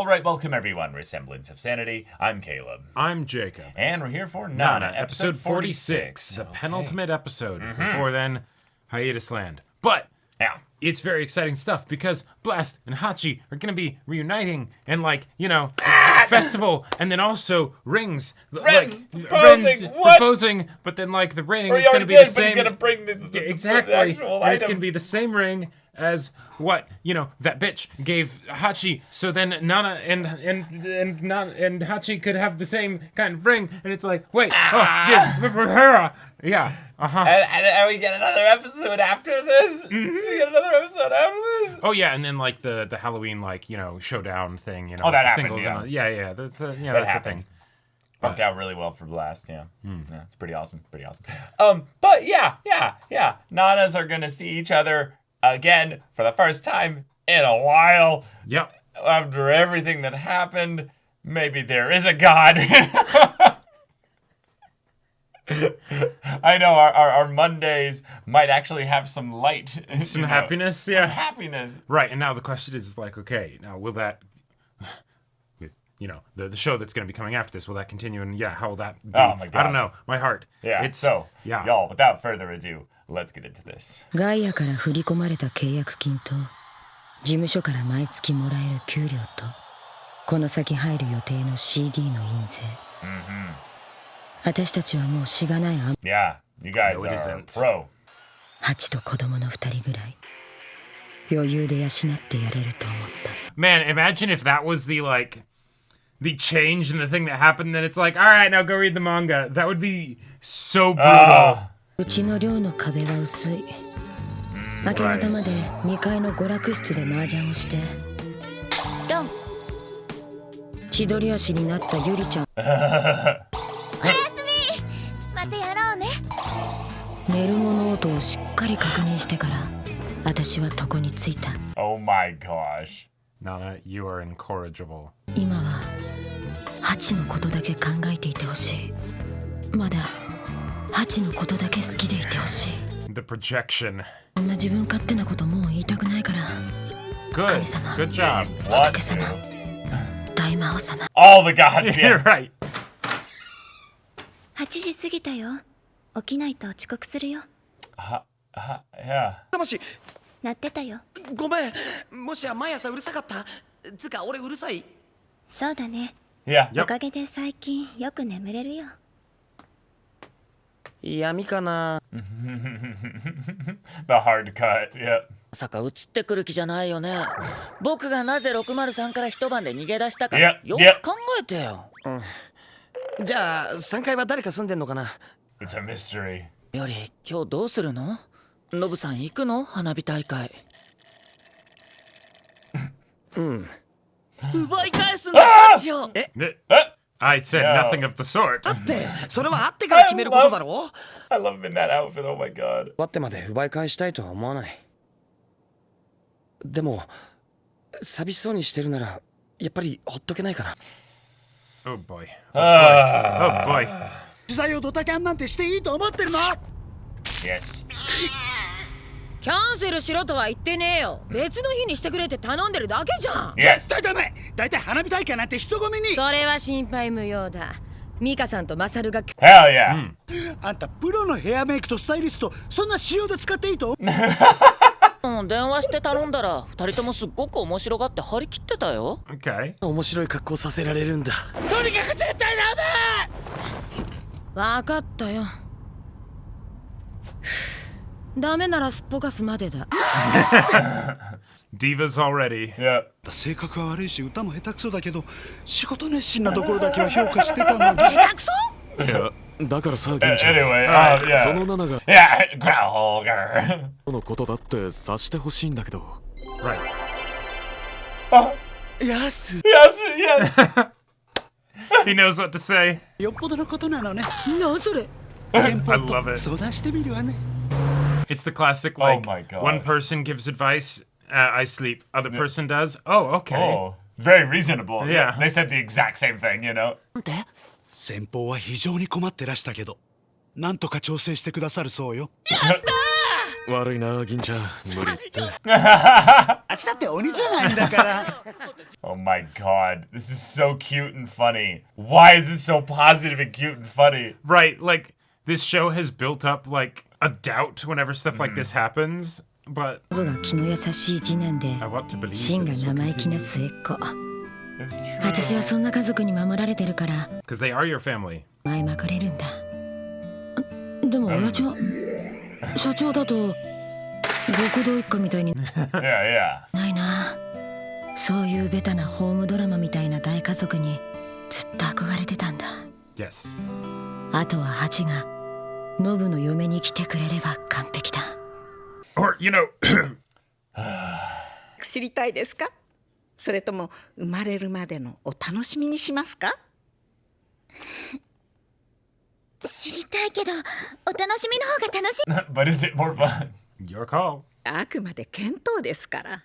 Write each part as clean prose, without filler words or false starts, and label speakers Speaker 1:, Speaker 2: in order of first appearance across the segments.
Speaker 1: right, welcome everyone. We're Semblance of Sanity. I'm Caleb.
Speaker 2: I'm Jacob.
Speaker 1: And we're here for
Speaker 2: Nana, episode 46. The penultimate episode. Before then, Hiatus Land. But
Speaker 1: yeah,
Speaker 2: it's very exciting stuff because Blast and Hachi are going to be reuniting and, festival, and then also rings.
Speaker 1: Ren's
Speaker 2: proposing, but then, the ring is going to be the same.
Speaker 1: He's going to bring the
Speaker 2: exactly.
Speaker 1: the actual
Speaker 2: and it's
Speaker 1: item.
Speaker 2: going to be the same ring as what that bitch gave Hachi. So then Nana and Hachi could have the same kind of ring, and it's like, wait, yeah,
Speaker 1: And we get another episode after this. We get another episode after this.
Speaker 2: Oh yeah, and then the Halloween showdown thing.
Speaker 1: Oh, that
Speaker 2: the
Speaker 1: happened,
Speaker 2: singles
Speaker 1: yeah.
Speaker 2: And yeah. That's a thing.
Speaker 1: Worked out really well for Blast, yeah. Yeah, it's pretty awesome. But yeah. Nanas are gonna see each other again for the first time in a while.
Speaker 2: Yep.
Speaker 1: After everything that happened, maybe there is a god. I know our Mondays might actually have some light.
Speaker 2: Some happiness,
Speaker 1: some happiness.
Speaker 2: Right, and now the question is okay, now will that, with, the show that's going to be coming after this, will that continue, and how will that be?
Speaker 1: Oh my God.
Speaker 2: I don't know, my heart.
Speaker 1: Yeah, y'all, without further ado, let's get into this.
Speaker 3: ガイアから振り込まれた契約金と事務所から毎月もらえる給料とこの先入る予定の CD の印税。私たちはもうしがない
Speaker 1: Yeah, you guys
Speaker 2: No, it
Speaker 1: are
Speaker 2: isn't.
Speaker 1: pro.
Speaker 3: ハチと子供の2人ぐらい余裕で養ってやれると思った。
Speaker 2: Man, imagine if that was the change in the thing that happened, then it's like, all right, now go read the manga. That would be so brutal.
Speaker 3: うちの寮の壁は薄い。明け方まで2階の娯楽室で麻雀をして。ロン。千鳥足になったゆりちゃん。
Speaker 4: おやすみ。またやろうね。
Speaker 3: 寝る物音をしっかり確認してから私は床に着いた。
Speaker 1: Oh my gosh.
Speaker 2: Nana, you are incorrigible.
Speaker 3: 今はハチのことだけ考えていてほしい。まだハチのことだけ好きでいてほしい。
Speaker 2: The projection.
Speaker 3: こんな自分勝手なこともう言いたくないから。
Speaker 2: Good.
Speaker 3: 神様、
Speaker 2: Good job.
Speaker 3: 仏様、大魔王様。
Speaker 1: All the gods,
Speaker 2: You're
Speaker 1: yes.
Speaker 2: right.
Speaker 4: 8時過ぎたよ。起きないと遅刻するよ。
Speaker 1: Yeah.
Speaker 5: 魂
Speaker 4: 鳴ってたよ。
Speaker 5: ごめん、もしや毎朝うるさかった？つか俺うるさい？
Speaker 4: そうだね。
Speaker 1: Yeah.
Speaker 4: おかげで最近よく眠れるよ。
Speaker 5: 闇かな。
Speaker 1: The hard cut, yeah.
Speaker 6: まさか移ってくる気じゃないよね。僕がなぜ603から一晩で逃げ出したか、
Speaker 1: いや
Speaker 6: よく考えてよ。
Speaker 5: じゃあ3階は誰か住んでんのかな。
Speaker 1: It's a mystery.
Speaker 6: より今日どうするの？ノブさん行くの？花火大会。奪い返すんだ、ハチを。
Speaker 2: I said
Speaker 1: No.
Speaker 2: nothing of the sort.
Speaker 5: だってそれは会ってから決めることだろ。
Speaker 1: I love him in that outfit, oh my god.
Speaker 5: 終わってまで奪い返したいとは思わない。でも寂しそうにしてるならやっぱりほっとけないかな。
Speaker 2: Oh boy. Oh boy.
Speaker 7: 取材をドタキャンなんてしていいと思ってるの？
Speaker 1: Yes.
Speaker 3: キャンセルしろとは言ってねえよ。別の日にしてくれって頼んでるだけじゃん。
Speaker 1: Yes.
Speaker 7: 絶対ダメ。だいたい花火大会なんて人混みに。
Speaker 3: それは心配無用だ。ミカさんとマサルが
Speaker 1: Hell yeah.
Speaker 7: あんたプロのヘアメイクとスタイリスト、そんな仕様で使っていいと？
Speaker 6: 電話して頼んだら2人ともすっごく面白がって張り切ってたよ。
Speaker 2: Okay.
Speaker 5: 面白い格好させられるんだ。
Speaker 7: とにかく絶対ダメ。
Speaker 3: わかったよ。ダメならすっぽかすまでだ。
Speaker 2: Divas already.
Speaker 1: Yeah.
Speaker 7: 性格は悪いし歌も下手くそだけど仕事熱心なところだけは評価してたのに。
Speaker 3: 下手くそ？
Speaker 8: いや、だからさ、銀ちゃん、
Speaker 1: Anyway,
Speaker 8: そ
Speaker 1: yeah.
Speaker 8: の7が
Speaker 1: Yeah, Growler.
Speaker 8: のことだって察してほしいんだけど。
Speaker 2: Right.
Speaker 5: やす。
Speaker 1: Yes, yes.
Speaker 2: He knows what to say.
Speaker 7: よっぽどのことなのね。
Speaker 3: なそれ。
Speaker 7: 先
Speaker 2: I
Speaker 7: 方
Speaker 2: love
Speaker 7: と
Speaker 2: it.
Speaker 7: 相談してみるわね。
Speaker 2: It's the classic,
Speaker 1: Oh my God.
Speaker 2: one person gives advice, I sleep. Other person does. Oh, okay.
Speaker 1: Oh, very reasonable.
Speaker 2: Yeah.
Speaker 1: They said the exact same thing, you know?
Speaker 7: 先方は非常に困ってらしたけど、なんとか調整してくださるそうよ。
Speaker 3: やったー
Speaker 8: 悪いな銀ちゃん無理って
Speaker 7: 私だって鬼じゃないんだから。
Speaker 1: Oh my god, this is so cute and funny. Why is this so positive and cute and funny?
Speaker 2: Right, like this show has built up like a doubt whenever stuff like this happens, but
Speaker 3: 僕が気の優しい次男で
Speaker 2: I want to believe
Speaker 3: シンが
Speaker 2: this will
Speaker 3: 生意気な
Speaker 2: continue.
Speaker 3: 末っ子。
Speaker 1: It's true.
Speaker 3: 私はそんな家族に守られてるから
Speaker 2: Because they are your family.
Speaker 3: 前まかれるんだ。でも親父は社長だと極道一家みたいに
Speaker 1: Yeah, yeah.
Speaker 3: ないな。そういうベタなホームドラマみたいな大家族にずっと憧れてたんだ。
Speaker 2: Yes.
Speaker 3: あとはハチがノブの嫁に来てくれれば完璧だ。
Speaker 2: Or, you know,
Speaker 9: 知りたいですか？それとも生まれるまでのお楽しみにしますか？
Speaker 4: 知りたいけどお楽しみの方が楽しい。
Speaker 1: But is it more fun?
Speaker 2: your call.
Speaker 9: あくまで検討ですから。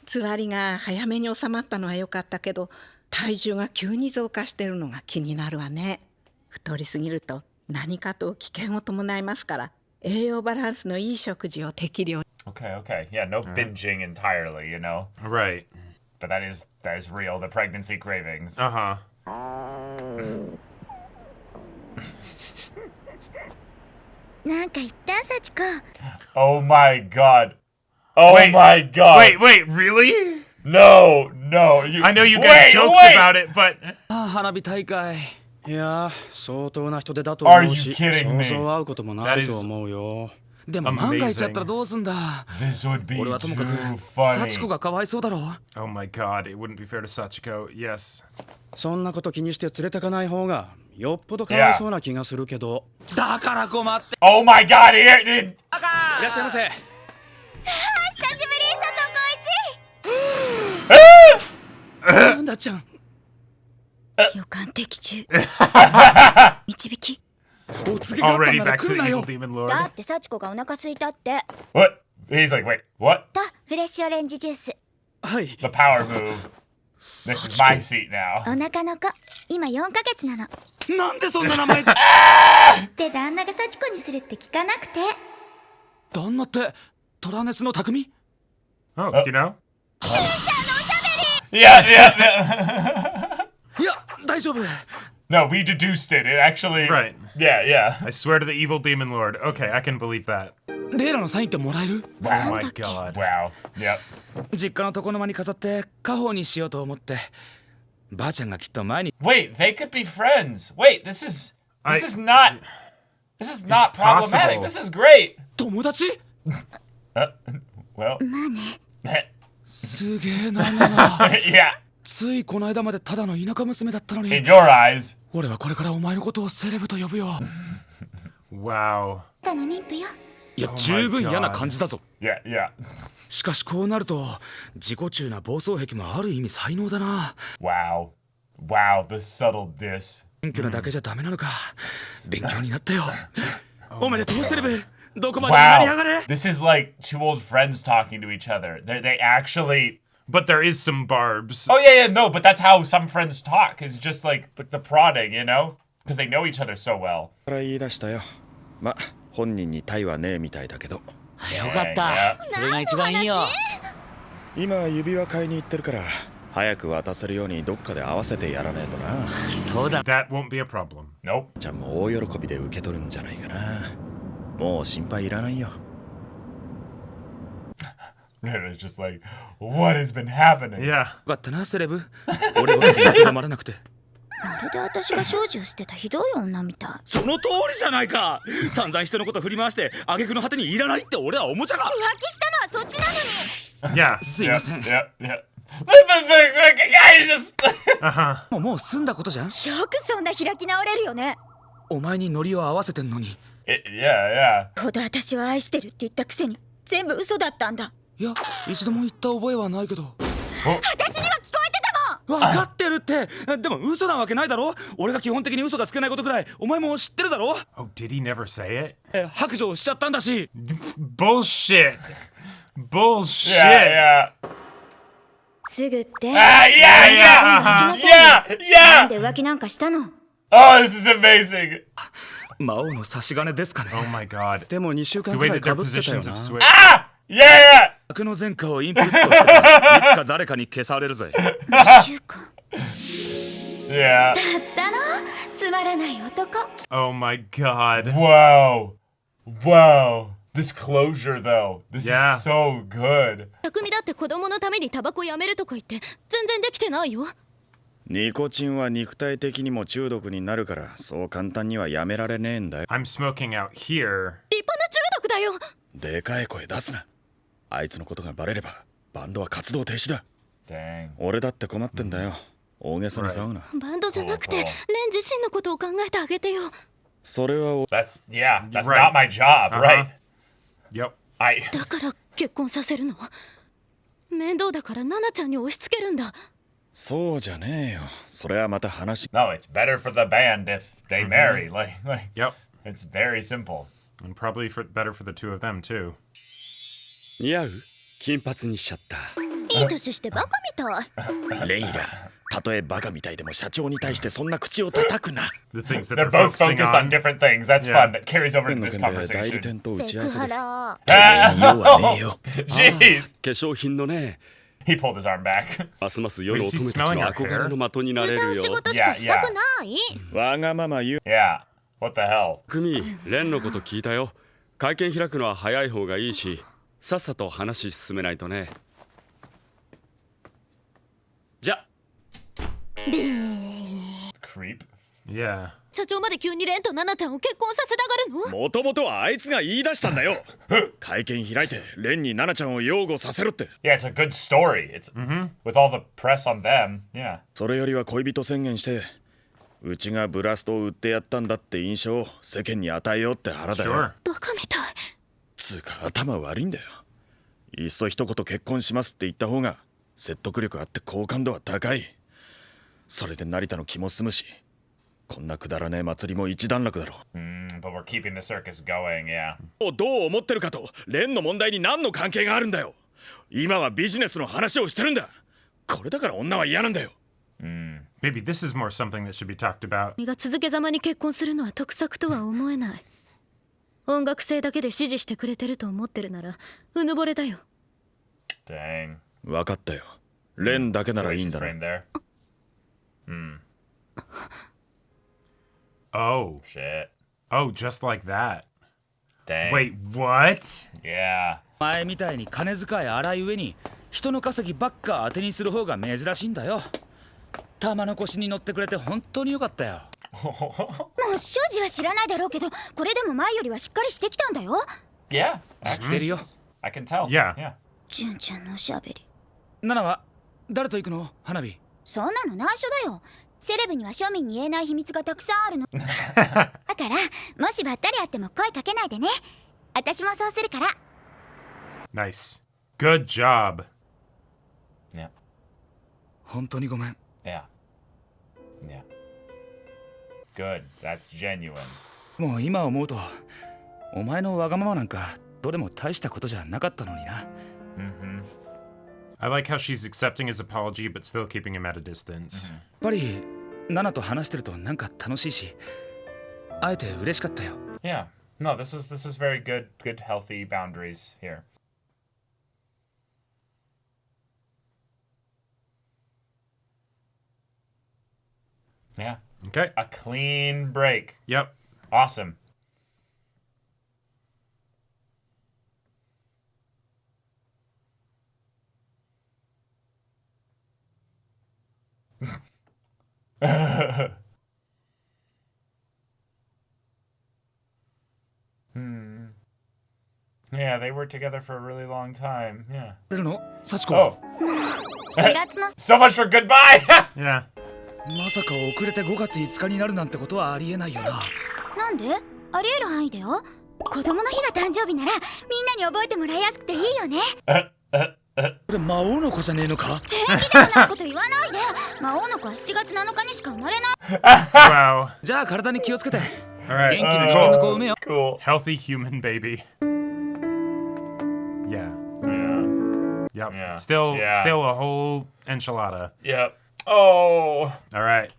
Speaker 9: つわりが早めに収まったのは良かったけど、体重が急に増加してるのが気になるわね。太りすぎると何かと危険を伴いますから、栄養バランスのいい食事を適量。
Speaker 1: Okay, okay. Yeah, no binging entirely, you know.
Speaker 2: Right.
Speaker 1: But that is real. The pregnancy cravings.
Speaker 2: Uh-huh.
Speaker 4: なんか言った幸子。
Speaker 1: Oh my god. Oh
Speaker 2: Wait,
Speaker 1: my god.
Speaker 2: Wait, really?
Speaker 1: No, no. You,
Speaker 2: I know you guys joked about it, but
Speaker 5: 花火大会。いや相当な人手だと
Speaker 1: Are
Speaker 5: 思
Speaker 1: you
Speaker 5: うし、
Speaker 1: kidding me?
Speaker 5: そうそう会うこともないと思うよ。でも万が一やったらどうすんだ。
Speaker 1: This would be
Speaker 5: 俺はともかく
Speaker 1: too
Speaker 5: 幸子
Speaker 1: funny.
Speaker 5: がかわいそうだろ。
Speaker 2: oh my god, it wouldn't be fair to Sachiko. Yes.
Speaker 5: そんなこと気にして連れてかない方がよっぽどかわいそうな気がするけど。だから困って。
Speaker 1: Oh my god, here, dude.
Speaker 5: いらっしゃいませ。
Speaker 4: 久しぶり佐藤浩
Speaker 5: なんだちゃん。
Speaker 3: 予感的中。導き。
Speaker 5: お告げがあった
Speaker 2: Already
Speaker 5: なら
Speaker 2: back
Speaker 5: 来
Speaker 2: to
Speaker 5: る
Speaker 2: the
Speaker 5: な
Speaker 2: evil
Speaker 5: よ。
Speaker 2: demon
Speaker 4: 一。
Speaker 2: lord.
Speaker 4: だって幸子がお腹空いたって
Speaker 1: What? He's like, wait, what?
Speaker 4: とフレッシュオレンジジュース。
Speaker 5: はい。
Speaker 1: The power move. This is my seat now.
Speaker 4: お腹の子今4ヶ月なの。
Speaker 5: なんでそんな名前。
Speaker 4: で旦那が幸子にするって聞かなくて。
Speaker 5: 旦那ってトラネスの匠。
Speaker 2: Oh, you know?
Speaker 1: Yeah, yeah, yeah.
Speaker 5: いや大丈夫。
Speaker 1: No, we deduced it. It actually.
Speaker 2: Right.
Speaker 1: Yeah, yeah.
Speaker 2: I swear to the evil demon lord. Okay, I can believe that.
Speaker 5: レイラのサインってもらえる？
Speaker 2: Oh my god.
Speaker 1: Wow. Yep.
Speaker 5: 実家の床の間に飾って家宝にしようと思って。ばあちゃんがきっと前に。
Speaker 1: Wait, they could be friends. Wait, this is not
Speaker 2: It's
Speaker 1: problematic.
Speaker 2: possible.
Speaker 1: This is great.
Speaker 5: 友達？
Speaker 1: Well.
Speaker 4: まあね。
Speaker 5: すげえなナナ。
Speaker 1: Yeah.
Speaker 5: ついこの間までただの田舎娘だったの
Speaker 1: In
Speaker 5: に。
Speaker 1: your eyes.
Speaker 5: 俺はこれからお前のことをセレブと呼ぶよ。
Speaker 2: Wow.
Speaker 4: たの妊婦よ。
Speaker 5: いや
Speaker 2: Oh my
Speaker 5: 十分嫌な感じだぞ。
Speaker 1: Yeah, yeah.
Speaker 5: しかしこうなると自己中な暴走癖もある意味才能だな。
Speaker 1: Wow. Wow, the subtle diss.
Speaker 5: 謙虚なだけじゃダメなのか。勉強になったよ。おめでとうセレブ。どこまでも成り上がれ。
Speaker 1: Wow. This is like two old friends talking to each other. They actually.
Speaker 2: But there is some barbs.
Speaker 1: Oh yeah, no, but that's how some friends talk. Is just like the prodding, you know, because they know each other so well.
Speaker 5: から言い出したよ。ま本人に体はねえみたいだけど。
Speaker 6: よかった
Speaker 1: Yeah.
Speaker 6: それが一番いいよ
Speaker 5: 今指輪買いに行ってるから早く渡せるようにどっかで合わせてやらねえとな。
Speaker 6: そうだ
Speaker 2: That won't be a problem.
Speaker 1: Nope.
Speaker 5: ちゃんも大喜びで受け取るんじゃないかな。もう心配いらないよ。
Speaker 1: It's just like, what has been happening?
Speaker 2: Yeah.
Speaker 5: よかったなセレブ。俺は気が止まらなくて。
Speaker 4: まるで私が少女を捨てたひどい女みたい。
Speaker 5: その通りじゃないか。散々人のこと振り回して挙句の果てにいらないって俺はおもちゃか。
Speaker 4: 浮気したのはそっちなのに。
Speaker 2: Yeah.
Speaker 5: すいません。
Speaker 1: Yeah, yeah. The guy just.
Speaker 5: もう済んだことじゃん。
Speaker 4: よくそんな開き直れるよね。
Speaker 5: お前にノリを合わせてんのに。
Speaker 1: Yeah, yeah.
Speaker 4: ほど私を愛してるって言ったくせに全部嘘だったんだ。
Speaker 5: いや一度も言った覚えはないけど。
Speaker 4: 私には聞こえてたもん。
Speaker 5: 分かってるって。でも嘘なわけないだろ。俺が基本的に嘘がつけないことくらいお前も知ってるだろ。
Speaker 2: Oh, did he never say it?
Speaker 5: 白状しちゃったんだし。
Speaker 2: Bullshit. Bullshit.
Speaker 1: Yeah, yeah.
Speaker 4: すぐって
Speaker 1: Ah, yeah, yeah.
Speaker 4: な
Speaker 1: Yeah,
Speaker 4: ん
Speaker 1: yeah.
Speaker 4: で浮気なんかしたの？
Speaker 1: Oh, this is amazing.
Speaker 7: 魔王の差し金ですかね。
Speaker 2: Oh my god.
Speaker 7: でも2週間
Speaker 2: The
Speaker 7: く
Speaker 2: way
Speaker 7: らい
Speaker 2: that their
Speaker 7: 被ってたよ
Speaker 2: positions
Speaker 7: な
Speaker 2: have。switched.
Speaker 1: Yeah!
Speaker 7: 悪の前科をインプットしてたらいつか誰かに消されるぜ。
Speaker 3: 2週間
Speaker 1: Yeah.
Speaker 3: だのつまらない男
Speaker 2: Oh my god.
Speaker 1: Wow. Wow. This closure, though. This
Speaker 2: Yeah.
Speaker 1: is so good.
Speaker 4: 匠だって子供のためにタバコやめるとか言って全然できてないよ。
Speaker 8: ニコチンは肉体的にも中毒になるからそう簡単にはやめられねえんだよ。
Speaker 2: I'm smoking out here.
Speaker 4: 立派な中毒だよ。
Speaker 8: でかい声出すな。あいつのことがバレればバンドは活動停止だ。
Speaker 1: Dang.
Speaker 8: 俺だって困ってんだよ。大げさに騒ぐな。
Speaker 4: バンドじゃなくてレン自身のことを考えてあげてよ。
Speaker 8: それは
Speaker 1: That's
Speaker 2: Right.
Speaker 1: not my job, right?
Speaker 2: Yep.
Speaker 1: I
Speaker 4: だから結婚させるの。面倒だからナナちゃんに押し付けるんだ。
Speaker 8: そうじゃねえよ。それはまた話。
Speaker 1: No, it's better for the band if they marry. Like
Speaker 2: Yep.
Speaker 1: it's very simple.
Speaker 2: And probably better for the two of them too.
Speaker 10: 似合う？金髪にしちゃった。
Speaker 4: いい年してバカみたい。
Speaker 8: レイラ、たとえバカみたいでも社長に対してそんな口を叩くな。
Speaker 2: The things that
Speaker 1: They're
Speaker 2: they're
Speaker 1: both
Speaker 2: focusing
Speaker 1: focused on
Speaker 2: on.
Speaker 1: different things. That's
Speaker 2: Yeah.
Speaker 1: fun. That carries over
Speaker 8: 県
Speaker 1: into
Speaker 8: の
Speaker 1: this
Speaker 8: 件で代理
Speaker 1: conversation.
Speaker 8: 店と打
Speaker 4: セク
Speaker 8: ち合わせです。
Speaker 4: ハラ。
Speaker 8: 用はねえよ。
Speaker 1: Jeez.
Speaker 10: 化粧品のね、
Speaker 1: He pulled his arm back.
Speaker 10: ますます世の
Speaker 2: Wait,
Speaker 10: 乙
Speaker 2: is he
Speaker 10: 女たち
Speaker 2: smelling
Speaker 10: の
Speaker 2: her
Speaker 10: 憧れ
Speaker 2: hair?
Speaker 10: の的になれ
Speaker 4: 歌う
Speaker 10: るよ。
Speaker 4: 仕事しかしたくない。
Speaker 8: わがまま言う。
Speaker 1: Yeah. What the hell?
Speaker 10: クミ、レンのこと聞いたよ。会見開くのは早い方がいいし、さっさと話進めないとね。じゃ。
Speaker 1: Creep.
Speaker 2: Yeah.
Speaker 4: 社長まで急にレンとナナちゃんを結婚させたがるの？
Speaker 8: もともとはあいつが言い出したんだよ。会見開いてレンにナナちゃんを擁護させろって。
Speaker 1: Yeah, it's a good story. It's with all the press on them. Yeah.
Speaker 8: それよりは恋人宣言してうちがブラストを売ってやったんだって印象を世間に与えようって腹だよ。
Speaker 2: Sure.
Speaker 4: バカみたい。
Speaker 8: つうか頭悪いんだよ。いっそ一言結婚しますって言った方が説得力あって好感度は高い。それで成田の気も済むし、こんなくだらねえ祭りも一段落だろ。
Speaker 1: But we're keeping the circus going. Yeah.
Speaker 8: どう思ってるかとレンの問題に何の関係があるんだよ。今はビジネスの話をしてるんだ。これだから女は嫌なんだよ。
Speaker 2: Maybe this is more something that should be talked about.
Speaker 4: 身が続けざまに結婚するのは得策とは思えない。音楽性だけで支持してくれてると思ってるならうぬぼれだよ。
Speaker 1: Dang.
Speaker 8: 分かったよ。レンだけならいいん
Speaker 1: She's
Speaker 8: だな。
Speaker 1: framed there.
Speaker 2: Oh.
Speaker 1: Shit.
Speaker 2: Oh, just like that.
Speaker 1: Dang.
Speaker 2: Wait, what?
Speaker 1: Yeah.
Speaker 11: 前みたいに金遣い荒い上に人の稼ぎばっか当てにする方が珍しいんだよ。玉の腰に乗ってくれて本当によかったよ。
Speaker 4: もう庄司は知らないだろうけど、これでも前よりはしっかりしてきたんだよ。
Speaker 1: Yeah.
Speaker 11: 知ってるよ。
Speaker 1: I can tell.
Speaker 2: Yeah.
Speaker 1: Yeah.
Speaker 4: 純ちゃんのおしゃべり。
Speaker 11: ナナは誰と行くの？花火。
Speaker 4: そんなの内緒だよ。セレブには庶民に言えない秘密がたくさんあるの。だからもしばったり会っても声かけないでね。私もそうするから。
Speaker 2: Nice. Good job.
Speaker 1: Yeah.
Speaker 11: 本当にごめん。
Speaker 1: Yeah. Yeah. Good. That's genuine.
Speaker 11: もう今思うとお前のわがままなんかどれも大したことじゃなかったのにな。
Speaker 2: I like how she's accepting his apology but still keeping him at a distance.
Speaker 11: やっぱりナナと話してるとなんか楽しいし、会えて嬉しかったよ。
Speaker 1: Yeah. No, this is very good, healthy boundaries here. Yeah.
Speaker 2: Okay.
Speaker 1: A clean break.
Speaker 2: Yep.
Speaker 1: Awesome. Yeah, they were together for a really long time. Yeah.
Speaker 11: 出るの？幸子。
Speaker 1: Oh.
Speaker 4: 4月の
Speaker 1: So much for goodbye.
Speaker 2: Yeah.
Speaker 11: まさか遅れて5月5日になるなんてことはありえないよな。
Speaker 4: なんで？ありえる範囲だよ。子供の日が誕生日ならみんなに覚えてもらいやすくていいよね。
Speaker 11: これ魔王の子じゃねえのか？
Speaker 4: 平気でそんなこと言わないで。魔王の子は7月7日にしか生まれない。
Speaker 2: Wow.
Speaker 11: じゃあ体に気をつけて。
Speaker 2: All right.
Speaker 11: 元気な人間の子を産めよ。
Speaker 1: Cool.
Speaker 2: Healthy human baby. Yeah. Yep.
Speaker 1: Yeah.
Speaker 2: Still a whole enchilada.
Speaker 1: Yep. Oh.
Speaker 2: All right.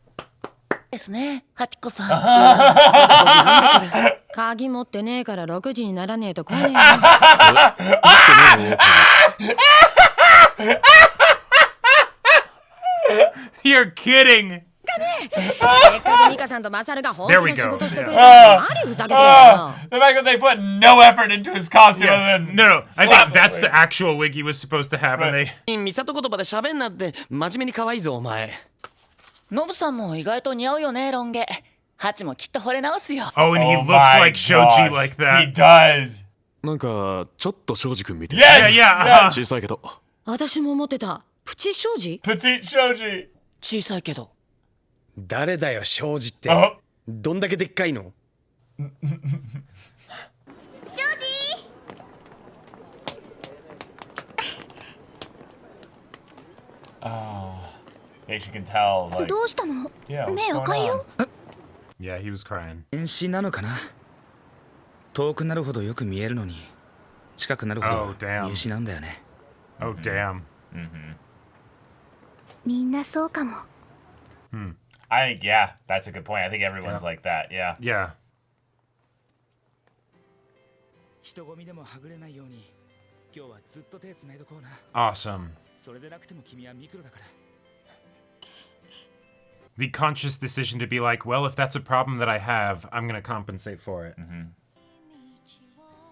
Speaker 6: ですね、ハチコさん。
Speaker 3: 鍵持ってねえから6時にならねえと来ねえよ。
Speaker 2: You're kidding.
Speaker 3: せっかくミカさんとマサルが本気の仕事してくれたのに何ふざけてんだよ。
Speaker 1: The fact that they put no effort into his costume and then
Speaker 2: No, I
Speaker 1: slap
Speaker 2: think that's
Speaker 1: it.
Speaker 2: the actual wig he was supposed to have, and they.
Speaker 5: ミサト言葉で喋んなって真面目に可愛いぞお前。
Speaker 6: ノブさんも意外と似合うよね、ロン毛。ハチもきっと惚れ直すよ。
Speaker 2: Oh, and he
Speaker 1: Oh
Speaker 2: looks
Speaker 1: my
Speaker 2: like Shoji
Speaker 1: gosh.
Speaker 2: like that.
Speaker 1: He does.
Speaker 8: なんかちょっと庄司君みたい
Speaker 1: Yes.
Speaker 2: Yeah,
Speaker 8: She's 小さいけど。
Speaker 3: 私も思ってた。プチ庄司
Speaker 1: Petite Shoji.
Speaker 6: 小さいけど。
Speaker 5: 誰だよ庄司って。
Speaker 1: Oh.
Speaker 5: どんだけでっかいの？
Speaker 4: 庄司
Speaker 1: Yeah, she can tell. Like,
Speaker 4: どうしたの
Speaker 1: yeah, what's
Speaker 4: 目
Speaker 1: going
Speaker 4: 赤い
Speaker 1: on?
Speaker 4: よ
Speaker 2: Yeah, he was crying.
Speaker 11: 遠視なのかな。遠くなるほどよく見えるのに近くなるほ
Speaker 2: Oh,
Speaker 11: ど
Speaker 2: damn.
Speaker 11: 見失うんだよね。
Speaker 2: Oh, damn.
Speaker 4: みんなそうかも
Speaker 1: I think, yeah, that's a good point. I think everyone's like that. Yeah.
Speaker 2: Yeah.
Speaker 11: 人混みでもはぐれないように今日はずっと手つないどこうな。
Speaker 2: Awesome.
Speaker 11: それでなくても君はミクロだから。
Speaker 2: The conscious decision to be like, well, if that's a problem that I have, I'm going to compensate for it.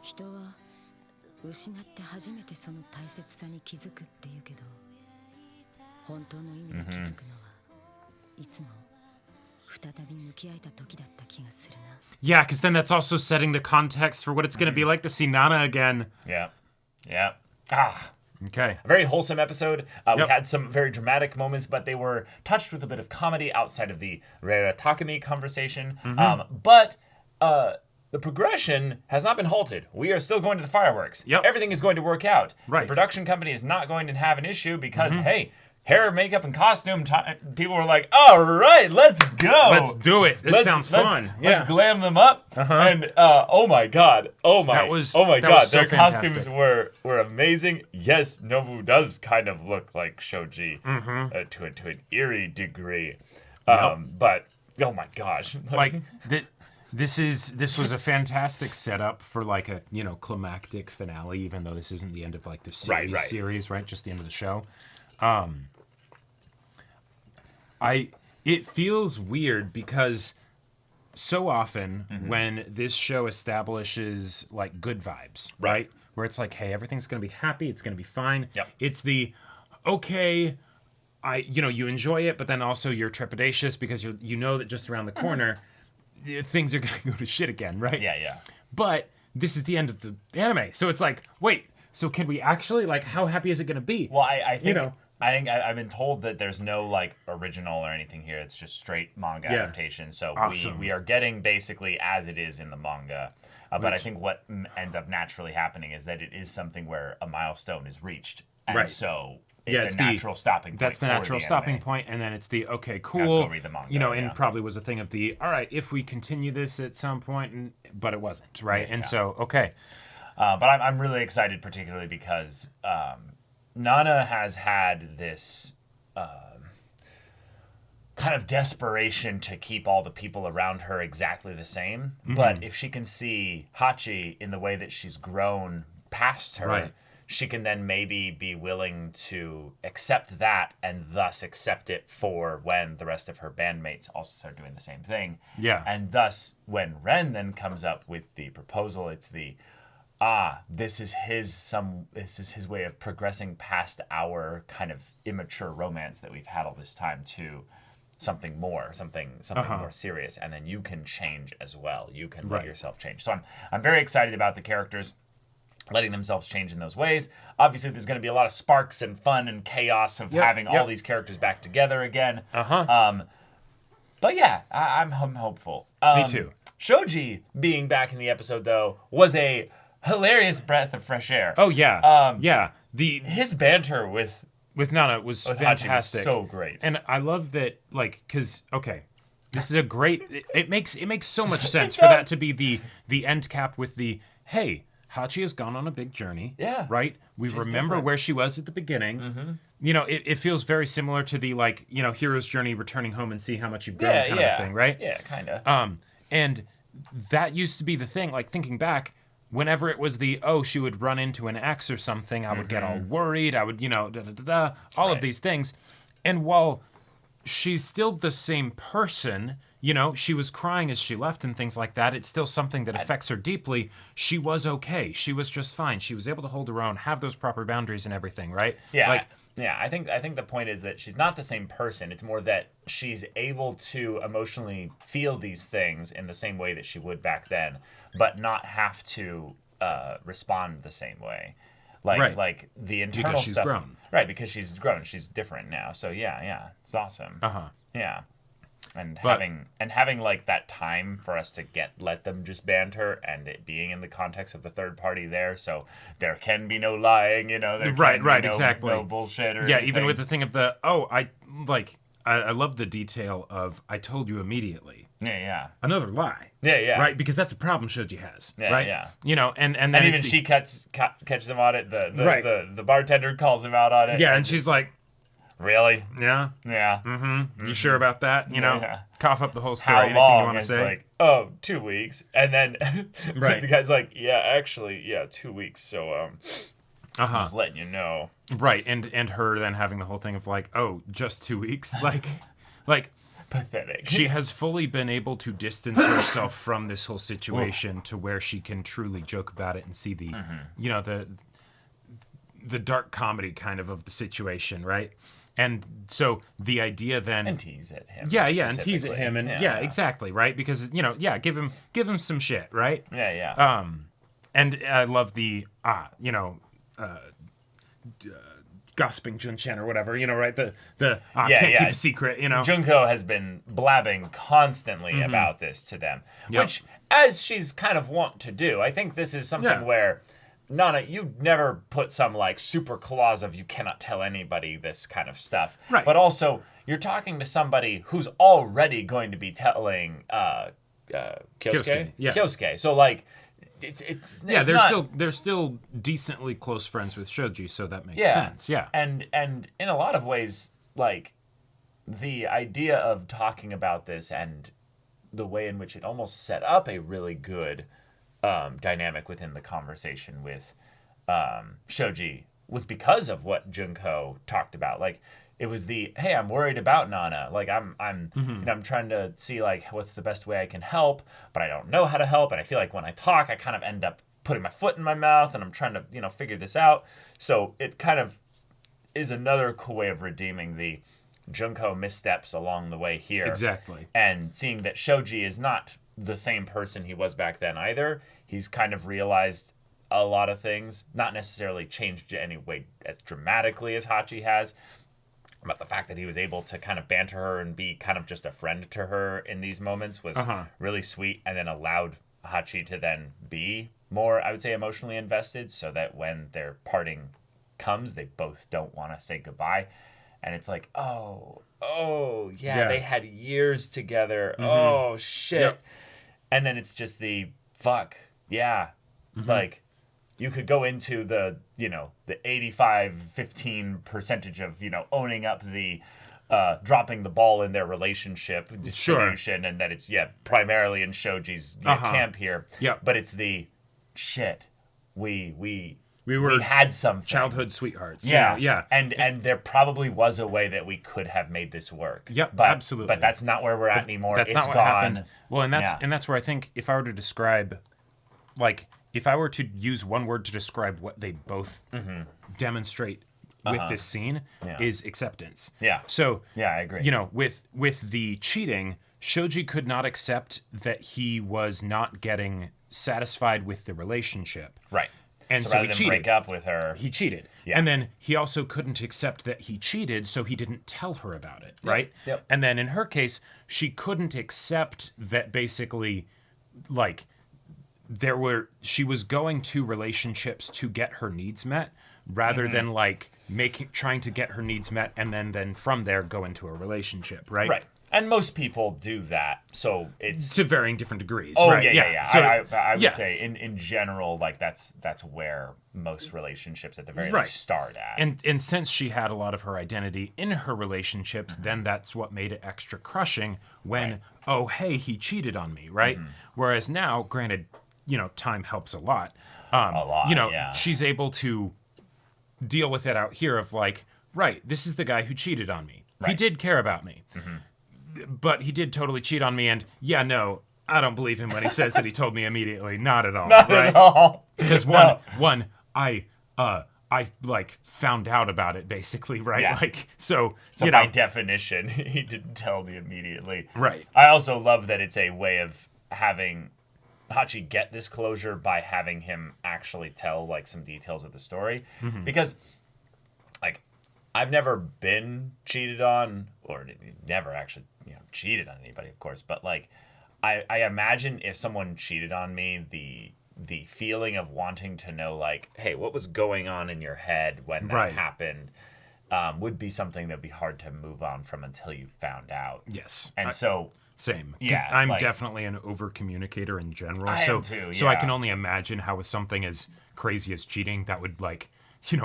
Speaker 3: 人は失って初めてその大切さに気づくって言うけど、本当の意味で気づくのはいつも再び向き合えた時だった気がするな。
Speaker 2: Yeah, because then that's also setting the context for what it's going to be like to see Nana again.
Speaker 1: Yeah. Yeah. Ah.
Speaker 2: Okay.
Speaker 1: A very wholesome episode. We
Speaker 2: Yep.
Speaker 1: had some very dramatic moments, but they were touched with a bit of comedy outside of the Reira Takumi conversation. But the progression has not been halted. We are still going to the fireworks.
Speaker 2: Yep.
Speaker 1: Everything is going to work out.
Speaker 2: Right.
Speaker 1: The production company is not going to have an issue because, hey, hair, makeup, and costume, people were like, all right, let's go.
Speaker 2: Let's do it. This sounds fun.
Speaker 1: Let's
Speaker 2: Yeah.
Speaker 1: glam them up. And oh my god. Oh my
Speaker 2: That was
Speaker 1: god.
Speaker 2: so
Speaker 1: Their costumes
Speaker 2: fantastic.
Speaker 1: were amazing. Yes, Nobu does kind of look like Shoji to an eerie degree. But oh my gosh.
Speaker 2: Like, this was a fantastic setup for like a, climactic finale, even though this isn't the end of like the series, right? Just the end of the show. It feels weird because so often when this show establishes like good vibes, right? Where it's like, hey, everything's gonna be happy, it's gonna be fine.
Speaker 1: Yep.
Speaker 2: It's the okay, you enjoy it, but then also you're trepidatious because you know that just around the corner things are gonna go to shit again, right?
Speaker 1: Yeah.
Speaker 2: But this is the end of the anime, so it's like, wait, so can we actually like? How happy is it gonna be?
Speaker 1: Well, I think I've been told that there's no like original or anything here. It's just straight manga adaptation. So
Speaker 2: Awesome.
Speaker 1: we are getting basically as it is in the manga. But I think what ends up naturally happening is that it is something where a milestone is reached, and
Speaker 2: Right.
Speaker 1: so it's a natural stopping point.
Speaker 2: That's the
Speaker 1: for
Speaker 2: natural
Speaker 1: the
Speaker 2: stopping
Speaker 1: anime.
Speaker 2: point, and then it's the okay,
Speaker 1: Now
Speaker 2: cool.
Speaker 1: go read the manga,
Speaker 2: and
Speaker 1: yeah.
Speaker 2: probably was a thing of the all right, if we continue this at some point, but it wasn't, right? And so okay,
Speaker 1: But I'm really excited, particularly because Nana has had this kind of desperation to keep all the people around her exactly the same. But if she can see Hachi in the way that she's grown past her,
Speaker 2: Right.
Speaker 1: she can then maybe be willing to accept that and thus accept it for when the rest of her bandmates also start doing the same thing.
Speaker 2: Yeah.
Speaker 1: And thus, when Ren then comes up with the proposal, it's the this is his way of progressing past our kind of immature romance that we've had all this time to something more serious, and then you can change as well. You can let yourself change. So I'm very excited about the characters letting themselves change in those ways. Obviously, there's going to be a lot of sparks and fun and chaos of having all these characters back together again. But yeah, I'm hopeful.
Speaker 2: Me too.
Speaker 1: Shoji being back in the episode though was a hilarious breath of fresh air.
Speaker 2: oh yeah,
Speaker 1: His banter with
Speaker 2: Nana was
Speaker 1: Hachi was
Speaker 2: fantastic,
Speaker 1: so great.
Speaker 2: and I love that like because this is a great. It makes so much sense for that to be the end cap with the hey. Hachi has gone on a big journey.
Speaker 1: Yeah.
Speaker 2: Right? We remember
Speaker 1: different.
Speaker 2: where she was at the beginning. You know, it feels very similar to the, like, you know, hero's journey, returning home and see how much you've grown kind of thing, right?
Speaker 1: Yeah, kind of.
Speaker 2: And that used to be the thing, like, thinking back, whenever it was she would run into an ex or something, I would get all worried. I would, you know, all of these things. And while she's still the same person, you know, she was crying as she left and things like that. It's still something that affects her deeply. She was okay. She was just fine. She was able to hold her own, have those proper boundaries and everything, right?
Speaker 1: Yeah.
Speaker 2: Like,
Speaker 1: I think the point is that she's not the same person. It's more that she's able to emotionally feel these things in the same way that she would back then, but not have to respond the same way. Like the internal
Speaker 2: because she's
Speaker 1: stuff.
Speaker 2: grown.
Speaker 1: Right, because she's grown. She's different now. So yeah, it's awesome. Yeah. And having like that time for us to let them just banter, and it being in the context of the third party there, so there can be no lying, you know. There can be
Speaker 2: exactly.
Speaker 1: no bullshit or
Speaker 2: yeah,
Speaker 1: anything.
Speaker 2: even with the thing of I love the detail of I told you immediately.
Speaker 1: Yeah.
Speaker 2: Another lie.
Speaker 1: Yeah.
Speaker 2: Right, because that's a problem Shoji has.
Speaker 1: Yeah,
Speaker 2: right.
Speaker 1: yeah.
Speaker 2: You know, and then
Speaker 1: even she catches him on it. The bartender calls him out on it.
Speaker 2: Yeah, and she's like,
Speaker 1: really?
Speaker 2: Yeah. You sure about that? You know, cough up the whole story.
Speaker 1: How
Speaker 2: Anything
Speaker 1: long?
Speaker 2: you want to
Speaker 1: It's
Speaker 2: say?
Speaker 1: like, 2 weeks, and then
Speaker 2: Right.
Speaker 1: the guy's like, yeah, actually, 2 weeks. So just letting you know.
Speaker 2: Right, and her then having the whole thing of like, oh, just 2 weeks, like.
Speaker 1: Pathetic.
Speaker 2: She has fully been able to distance herself from this whole situation to where she can truly joke about it and see the, you know, the dark comedy kind of the situation, right? And so the idea then...
Speaker 1: And tease at him.
Speaker 2: Yeah, and tease at him. And yeah, exactly, right? Because, you know, give him some shit, right?
Speaker 1: Yeah.
Speaker 2: And I love the, gossiping Jun-chan or whatever, you know, right? Can't keep a secret, you know.
Speaker 1: Junko has been blabbing constantly about this to them, which, as she's kind of wont to do, I think this is something where, Nana, you never put some, like, super clause of you cannot tell anybody this kind of stuff.
Speaker 2: Right.
Speaker 1: But also, you're talking to somebody who's already going to be telling Kyosuke?
Speaker 2: Yeah.
Speaker 1: Kyosuke. So, like... It's
Speaker 2: they're still decently close friends with Shoji, so that makes sense. Yeah,
Speaker 1: and in a lot of ways, like the idea of talking about this and the way in which it almost set up a really good dynamic within the conversation with Shoji was because of what Junko talked about. Like it was hey, I'm worried about Nana. Like I'm you know, I'm trying to see like what's the best way I can help, but I don't know how to help, and I feel like when I talk, I kind of end up putting my foot in my mouth, and I'm trying to, you know, figure this out. So it kind of is another cool way of redeeming the Junko missteps along the way here.
Speaker 2: Exactly.
Speaker 1: And seeing that Shoji is not the same person he was back then either. He's kind of realized a lot of things, not necessarily changed in any way as dramatically as Hachi has, but the fact that he was able to kind of banter her and be kind of just a friend to her in these moments was really sweet, and then allowed Hachi to then be more, I would say, emotionally invested, so that when their parting comes, they both don't want to say goodbye. And it's like, yeah, they had years together. Oh, shit. Yep. And then it's just fuck, yeah. Like, you could go into the 85-15 percentage of, owning up the dropping the ball in their relationship distribution, and that it's, primarily in Shoji's camp here.
Speaker 2: Yeah.
Speaker 1: But it's shit. We had something.
Speaker 2: Childhood sweethearts.
Speaker 1: Yeah. And there probably was a way that we could have made this work.
Speaker 2: Yep,
Speaker 1: but,
Speaker 2: absolutely.
Speaker 1: But that's not where we're at anymore.
Speaker 2: That's
Speaker 1: it's
Speaker 2: not what
Speaker 1: gone.
Speaker 2: happened. Well, and that's where I think if I were to describe, like, if I were to use one word to describe what they both demonstrate with this scene, is acceptance.
Speaker 1: Yeah.
Speaker 2: So,
Speaker 1: I agree.
Speaker 2: With the cheating, Shoji could not accept that he was not getting satisfied with the relationship.
Speaker 1: Right.
Speaker 2: And so
Speaker 1: rather
Speaker 2: he
Speaker 1: than
Speaker 2: cheated.
Speaker 1: break up with her,
Speaker 2: he cheated.
Speaker 1: Yeah.
Speaker 2: And then he also couldn't accept that he cheated, so he didn't tell her about it, right?
Speaker 1: Yep.
Speaker 2: And then in her case, she couldn't accept that basically, like, she was going to relationships to get her needs met, rather than like trying to get her needs met and then from there go into a relationship, right?
Speaker 1: Right. And most people do that, so it's
Speaker 2: to varying different degrees.
Speaker 1: Oh
Speaker 2: right?
Speaker 1: yeah.
Speaker 2: So,
Speaker 1: I would say in general, like that's where most relationships at the very least start at.
Speaker 2: And since she had a lot of her identity in her relationships, then that's what made it extra crushing when oh hey, he cheated on me, right? Whereas now, granted, time helps a lot. She's able to deal with it out here of like, right, this is the guy who cheated on me. He did care about me. But he did totally cheat on me, and no, I don't believe him when he says that he told me immediately. Not at all.
Speaker 1: Not at all.
Speaker 2: Because I like found out about it basically, right?
Speaker 1: Yeah.
Speaker 2: Like so
Speaker 1: by definition, he didn't tell me immediately.
Speaker 2: Right.
Speaker 1: I also love that it's a way of having Hachi get this closure by having him actually tell like some details of the story, because like I've never been cheated on, or never actually cheated on anybody, of course, but like I imagine if someone cheated on me, the feeling of wanting to know like, hey, what was going on in your head when that happened would be something that'd be hard to move on from until you found out.
Speaker 2: Yes.
Speaker 1: And
Speaker 2: same.
Speaker 1: Yeah,
Speaker 2: I'm
Speaker 1: like,
Speaker 2: definitely an over communicator in general.
Speaker 1: I am too,
Speaker 2: So I can only imagine how with something as crazy as cheating, that would like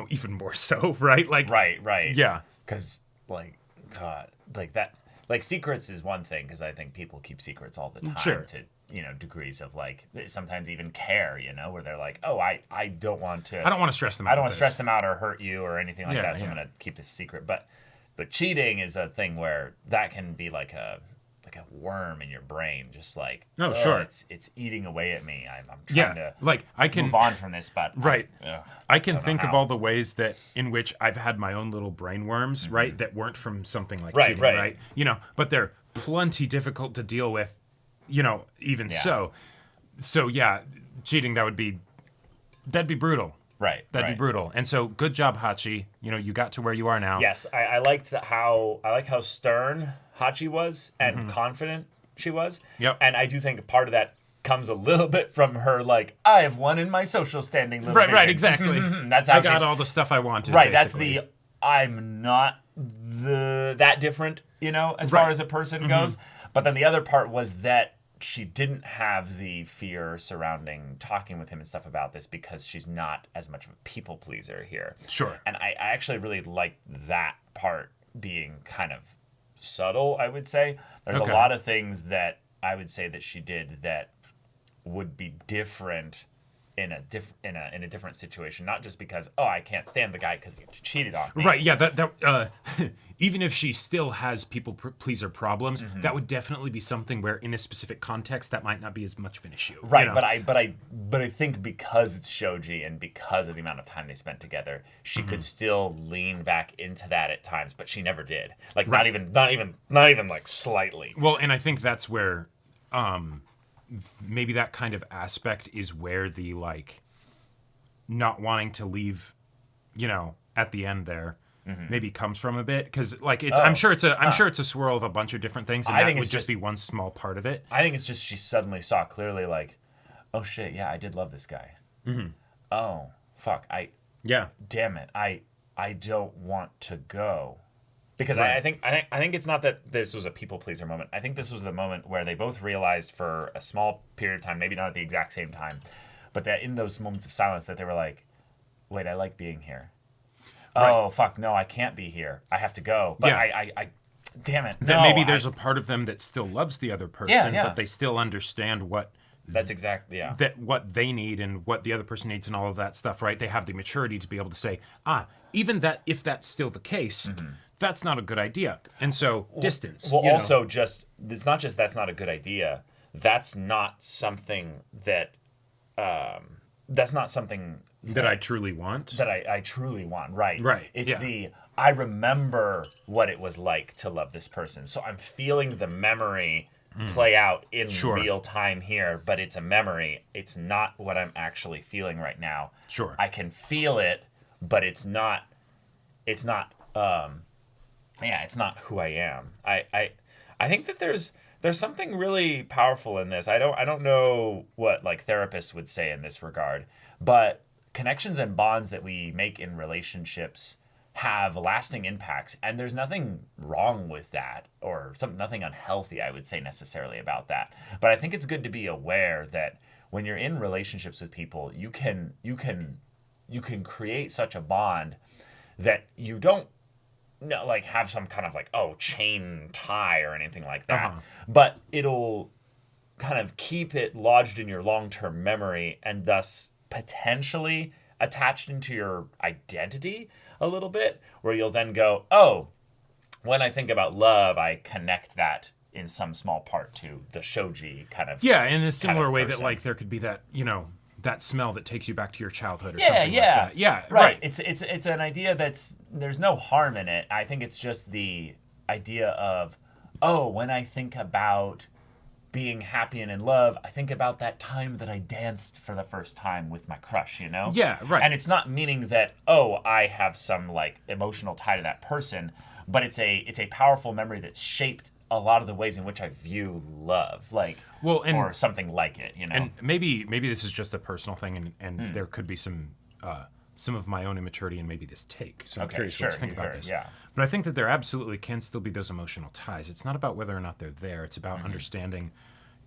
Speaker 2: even more so, right? Like
Speaker 1: right.
Speaker 2: Yeah.
Speaker 1: Because like God, like that. Like secrets is one thing, because I think people keep secrets all the time to degrees of like sometimes even care, where they're like, oh, I don't want to
Speaker 2: stress them out.
Speaker 1: I don't want to stress them out or hurt you or anything like that, so I'm gonna keep this secret. But cheating is a thing where that can be like a worm in your brain, just like
Speaker 2: sure,
Speaker 1: it's eating away at me. I'm trying to
Speaker 2: like I can
Speaker 1: move on from this, but
Speaker 2: I can think of all the ways that in which I've had my own little brain worms, right, that weren't from something like cheating, right? But they're plenty difficult to deal with, even so. So yeah, cheating that'd be brutal.
Speaker 1: Right.
Speaker 2: That'd be brutal. And so good job, Hachi. You got to where you are now.
Speaker 1: Yes, I liked how stern Hachi was and confident she was.
Speaker 2: Yep.
Speaker 1: And I do think part of that comes a little bit from her like, I have won in my social standing little
Speaker 2: Right,
Speaker 1: vision.
Speaker 2: exactly.
Speaker 1: That's how
Speaker 2: I got all the stuff I wanted.
Speaker 1: Right,
Speaker 2: basically.
Speaker 1: that's I'm not that different, as far as a person goes. But then the other part was that she didn't have the fear surrounding talking with him and stuff about this because she's not as much of a people pleaser here.
Speaker 2: Sure.
Speaker 1: And I actually really like that part being kind of subtle, I would say. There's a lot of things that I would say that she did that would be different in a different situation, not just because I can't stand the guy because he cheated on me.
Speaker 2: Right, yeah, that even if she still has people pleaser problems, that would definitely be something where in a specific context that might not be as much of an issue.
Speaker 1: Right, but I think because it's Shoji and because of the amount of time they spent together, she could still lean back into that at times, but she never did. Like not even like slightly.
Speaker 2: Well, and I think that's where maybe that kind of aspect is where the like not wanting to leave, at the end there maybe comes from a bit, because like it's I'm sure it's a swirl of a bunch of different things, and that would just be one small part of it.
Speaker 1: I think it's just she suddenly saw clearly like, oh shit, yeah, I did love this guy. Oh fuck, damn it, I don't want to go. Because I think it's not that this was a people pleaser moment. I think this was the moment where they both realized for a small period of time, maybe not at the exact same time, but that in those moments of silence that they were like, wait, I like being here. Oh fuck, no, I can't be here. I have to go. But I damn it.
Speaker 2: That maybe there's a part of them that still loves the other person, but they still understand what
Speaker 1: that's exactly
Speaker 2: that what they need and what the other person needs and all of that stuff, right? They have the maturity to be able to say, even that if that's still the case, that's not a good idea. And so distance.
Speaker 1: Well, also just it's not just that's not a good idea. That's not something that
Speaker 2: that I truly want.
Speaker 1: That I truly want, right?
Speaker 2: Right.
Speaker 1: It's I remember what it was like to love this person. So I'm feeling the memory play out in real time here, but it's a memory. It's not what I'm actually feeling right now.
Speaker 2: Sure.
Speaker 1: I can feel it, but it's not it's not who I am. I think that there's something really powerful in this. I don't know what like therapists would say in this regard, but connections and bonds that we make in relationships have lasting impacts, and there's nothing wrong with that, or nothing unhealthy, I would say, necessarily about that. But I think it's good to be aware that when you're in relationships with people, you can create such a bond that you don't like have some kind of like chain tie or anything like that, but it'll kind of keep it lodged in your long-term memory and thus potentially attached into your identity a little bit, where you'll then go, oh, when I think about love, I connect that in some small part to the Shoji kind of
Speaker 2: in a similar way
Speaker 1: person.
Speaker 2: that like there could be that that smell that takes you back to your childhood or something like that.
Speaker 1: Right. It's an idea there's no harm in it. I think it's just the idea of, when I think about being happy and in love, I think about that time that I danced for the first time with my crush,
Speaker 2: Yeah, right.
Speaker 1: And it's not meaning that, I have some like emotional tie to that person, but it's a powerful memory that shaped a lot of the ways in which I view love, or something like it,
Speaker 2: And maybe this is just a personal thing, and there could be some of my own immaturity in maybe this take. So I'm curious what you think about this.
Speaker 1: Yeah.
Speaker 2: But I think that there absolutely can still be those emotional ties. It's not about whether or not they're there. It's about understanding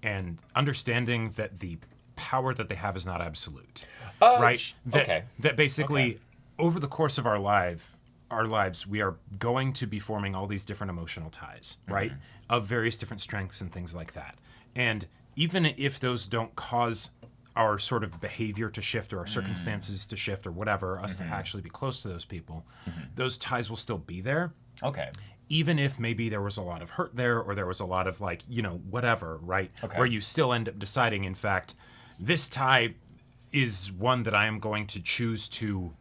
Speaker 2: that the power that they have is not absolute. Right? That basically over the course of our lives, we are going to be forming all these different emotional ties, right? Of various different strengths and things like that. And even if those don't cause our sort of behavior to shift or our circumstances to shift or whatever, us to actually be close to those people, those ties will still be there.
Speaker 1: Okay.
Speaker 2: Even if maybe there was a lot of hurt there, or there was a lot of whatever, right? Where you still end up deciding, in fact, this tie is one that I am going to choose to,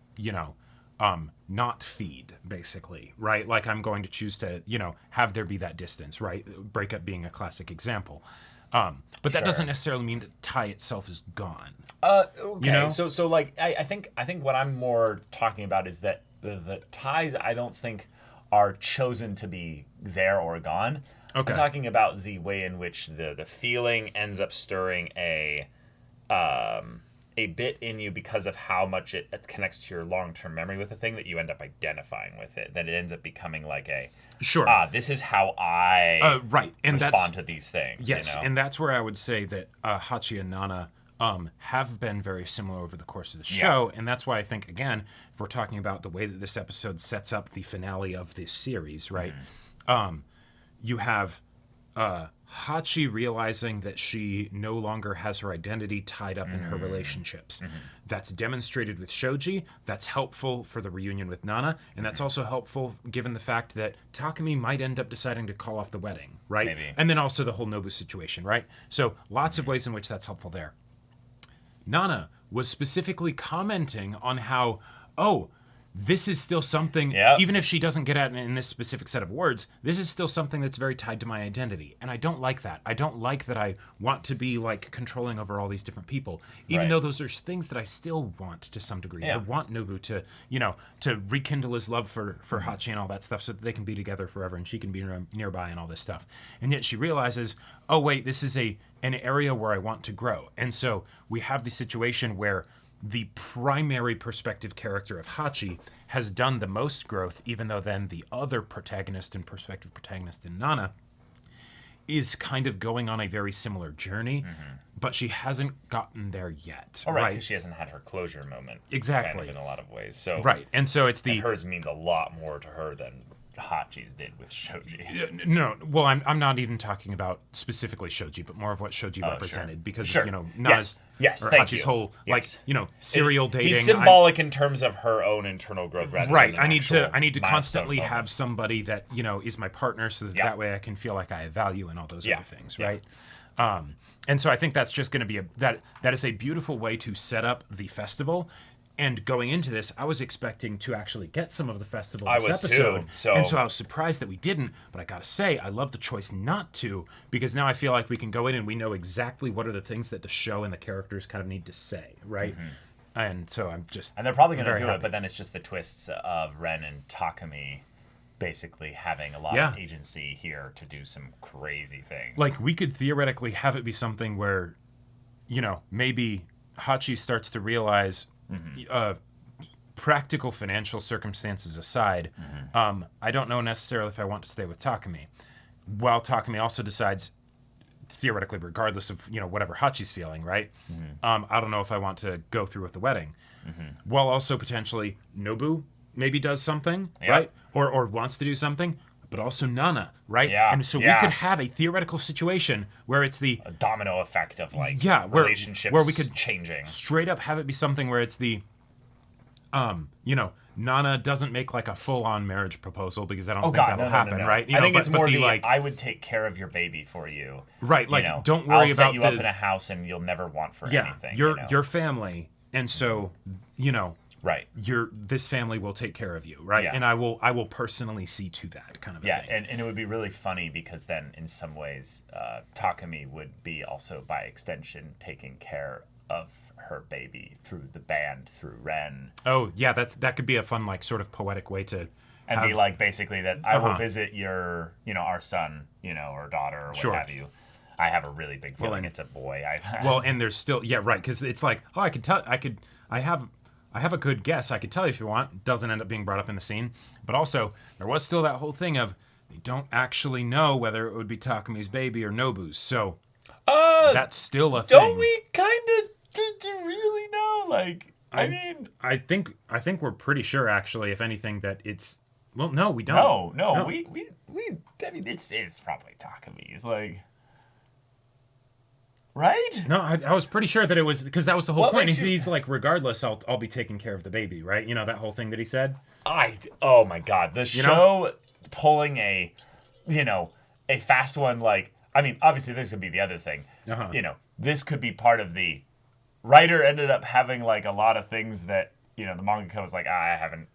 Speaker 2: not feed, basically, right? Like I'm going to choose to, have there be that distance, right? Breakup being a classic example. But that doesn't necessarily mean that the tie itself is gone.
Speaker 1: Okay. So like I think what I'm more talking about is that the ties I don't think are chosen to be there or gone. Okay. I'm talking about the way in which the feeling ends up stirring a bit in you because of how much it connects to your long-term memory with the thing, that you end up identifying with it. That it ends up becoming like this is how I respond to these things.
Speaker 2: Yes, and that's where I would say that Hachi and Nana have been very similar over the course of the show, and that's why I think, again, if we're talking about the way that this episode sets up the finale of this series, right? You have Hachi realizing that she no longer has her identity tied up in her relationships. That's demonstrated with Shoji. That's helpful for the reunion with Nana, and that's also helpful given the fact that Takumi might end up deciding to call off the wedding, right?
Speaker 1: Maybe.
Speaker 2: And then also the whole Nobu situation, right? So lots of ways in which that's helpful there. Nana was specifically commenting on how, this is still something, even if she doesn't get at it in this specific set of words, this is still something that's very tied to my identity. And I don't like that. I don't like that I want to be like controlling over all these different people, even though those are things that I still want to some degree. I want Nobu to, to rekindle his love for Hachi and all that stuff so that they can be together forever and she can be nearby and all this stuff. And yet she realizes, oh wait, this is an area where I want to grow. And so we have the situation where the primary perspective character of Hachi has done the most growth, even though then the other protagonist and perspective protagonist in Nana is kind of going on a very similar journey, but she hasn't gotten there yet.
Speaker 1: Right, because she hasn't had her closure moment.
Speaker 2: Exactly.
Speaker 1: Kind of in a lot of ways. So
Speaker 2: and so it's
Speaker 1: and hers means a lot more to her than Hachi's did with Shoji.
Speaker 2: No, well, I'm not even talking about specifically Shoji, but more of what Shoji represented, because Nana's Hachi's whole serial dating.
Speaker 1: He's symbolic in terms of her own internal growth, rather than
Speaker 2: I need to constantly have somebody that is my partner, so that way I can feel like I have value and all those other things, right? And so I think that's just going to be that is a beautiful way to set up the festival. And going into this, I was expecting to actually get some of the festival this episode. And so I was surprised that we didn't. But I got to say, I love the choice not to, because now I feel like we can go in and we know exactly what are the things that the show and the characters kind of need to say, right? And so I'm just
Speaker 1: And they're probably going to do it, but then it's just the twists of Ren and Takumi basically having a lot of agency here to do some crazy things.
Speaker 2: Like, we could theoretically have it be something where, practical financial circumstances aside, I don't know necessarily if I want to stay with Takumi. While Takumi also decides, theoretically, regardless of whatever Hachi's feeling, right? I don't know if I want to go through with the wedding. While also potentially Nobu maybe does something, right? Or wants to do something, but also Nana, right?
Speaker 1: Yeah,
Speaker 2: And so we could have a theoretical situation where it's the
Speaker 1: a domino effect of like relationships
Speaker 2: where we could
Speaker 1: changing.
Speaker 2: Straight up have it be something where it's the Nana doesn't make like a full-on marriage proposal because I don't think that'll happen, right?
Speaker 1: I think it's more like I would take care of your baby for you,
Speaker 2: right? Like, don't worry
Speaker 1: I'll
Speaker 2: about
Speaker 1: set you up in a house and you'll never want for anything.
Speaker 2: Your family, and so
Speaker 1: right.
Speaker 2: This family will take care of you, right?
Speaker 1: Yeah.
Speaker 2: And I will personally see to that kind of a thing.
Speaker 1: And it would be really funny because then in some ways Takumi would be also by extension taking care of her baby through the band, through Ren.
Speaker 2: Oh yeah, that could be a fun like sort of poetic way to
Speaker 1: be like basically that I will visit your our son or daughter or what have you. I have a really big feeling it's a boy.
Speaker 2: And there's still right, because it's like, oh, I have a good guess. I could tell you if you want. Doesn't end up being brought up in the scene, but also there was still that whole thing of they don't actually know whether it would be Takumi's baby or Nobu's. So that's still a thing.
Speaker 1: Don't we kind of really know? Like,
Speaker 2: I think we're pretty sure actually. If anything, that it's no, we don't.
Speaker 1: No. We. I mean, it's probably Takumi's like. Right?
Speaker 2: No, I was pretty sure that it was because that was the whole point. He's like, regardless, I'll be taking care of the baby, right? That whole thing that he said.
Speaker 1: Oh my God, the show pulling a fast one. Like, I mean, obviously this could be the other thing. This could be part of the writer ended up having like a lot of things that the mangaka was like, I haven't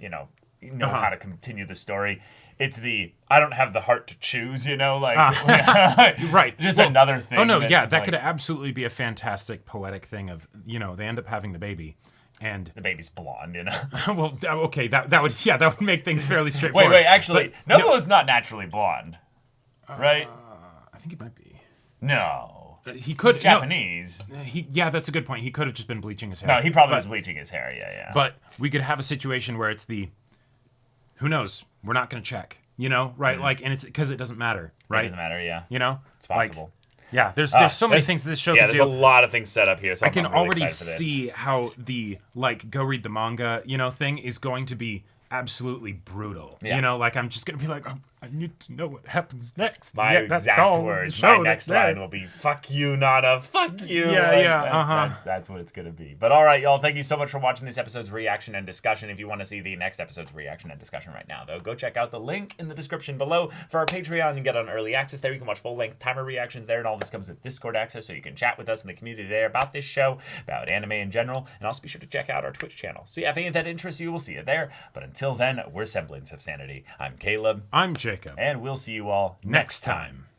Speaker 1: how to continue the story. It's I don't have the heart to choose,
Speaker 2: right.
Speaker 1: Just another thing.
Speaker 2: Oh no, yeah, that could absolutely be a fantastic poetic thing of, they end up having the baby and
Speaker 1: the baby's blonde,
Speaker 2: Well, okay, that would make things fairly straightforward.
Speaker 1: Wait, actually, Nobu's not naturally blonde. Right?
Speaker 2: I think it might be.
Speaker 1: No.
Speaker 2: He could.
Speaker 1: He's Japanese.
Speaker 2: That's a good point. He could have just been bleaching his hair.
Speaker 1: No, he probably was bleaching his hair, yeah.
Speaker 2: But we could have a situation where it's who knows? We're not going to check, right? Like, and it's because it doesn't matter, right?
Speaker 1: It doesn't matter, yeah.
Speaker 2: It's
Speaker 1: possible.
Speaker 2: There's so many things this show can do.
Speaker 1: Yeah, there's a lot of things set up here. So
Speaker 2: I can already see how the go read the manga, thing is going to be absolutely brutal. Yeah. I'm just going to be like, oh, I need to know what happens next.
Speaker 1: My exact words. My next line will be, fuck you, Nana, fuck you. That's what it's going to be. But all right, y'all, thank you so much for watching this episode's reaction and discussion. If you want to see the next episode's reaction and discussion right now, though, go check out the link in the description below for our Patreon and get on early access there. You can watch full-length timer reactions there, and all this comes with Discord access, so you can chat with us in the community there about this show, about anime in general, and also be sure to check out our Twitch channel. See if any of that interests you, we'll see you there. But until then, we're Semblance of Sanity. I'm Caleb.
Speaker 2: I'm Jacob.
Speaker 1: And we'll see you all next time.